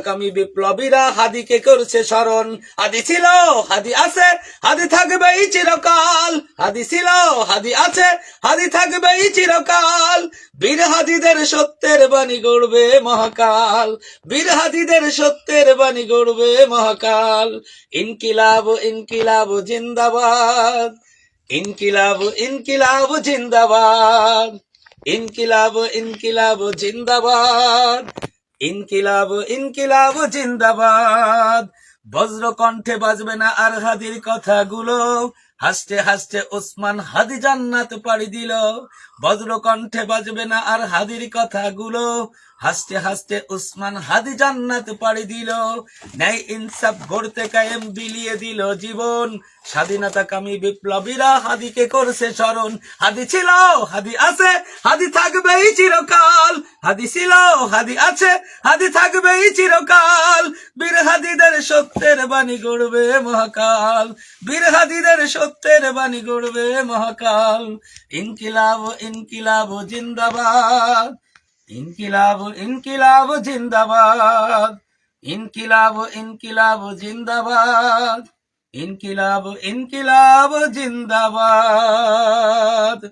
স্বাধীনতাকামী বিপ্লবীরা হাদিকে করছে স্মরণ। হাদি ছিল, হাদি আছে, হাদি থাকবেই চিরকাল। হাদি ছিল, হাদি আছে, হাদি থাকবেই চিরকাল। বীর হাদিদের সত্যের বাণী গড়বে মহাকাল। বীর হাদিদের সত্যের বাণী গড়বে মহাকাল। ইনকিলাব ইনকিলাব জিন্দাবাদ। ইনকিলাব ইনকিলাব জিন্দাবাদ। ইনকিলাব ইনকিলাব জিন্দাবাদ। ইনকিলাব ইনকিলাব জিন্দাবাদ। বজ্র কণ্ঠে বাজবে না আর হাদির কথাগুলো, হাসতে হাসতে ওসমান হাদি জান্নাত পাড়ি দিল। বজ্র কণ্ঠে বাজবে না আর হাদির কথাগুলো, হাসতে হাসতে ওসমান হাদি জান্নাত পাড়ি দিল। ন্যায় ইনসাফ গড়তে কায়েম বিলিয়ে দিল জীবন। স্বাধীনতাকামী বিপ্লবীরা হাদিকে করছে স্মরণ। হাদি ছিল, হাদি আছে, হাদি থাকবেই চিরকাল। হাদি ছিল, হাদি আছে, হাদি থাকবেই চিরকাল। বীর হাদিদের সত্যের বাণী গড়বে মহাকাল। বীর হাদিদের সত্যের বাণী গড়বে মহাকাল। ইনকিলাব ইনকিলাব জিন্দাবাদ। ইনকিলাব ইনকিলাব জিন্দাবাদ। ইনকিলাব ইনকিলাব জিন্দাবাদ। ইনকিলাব ইনকিলাব জিন্দাবাদ।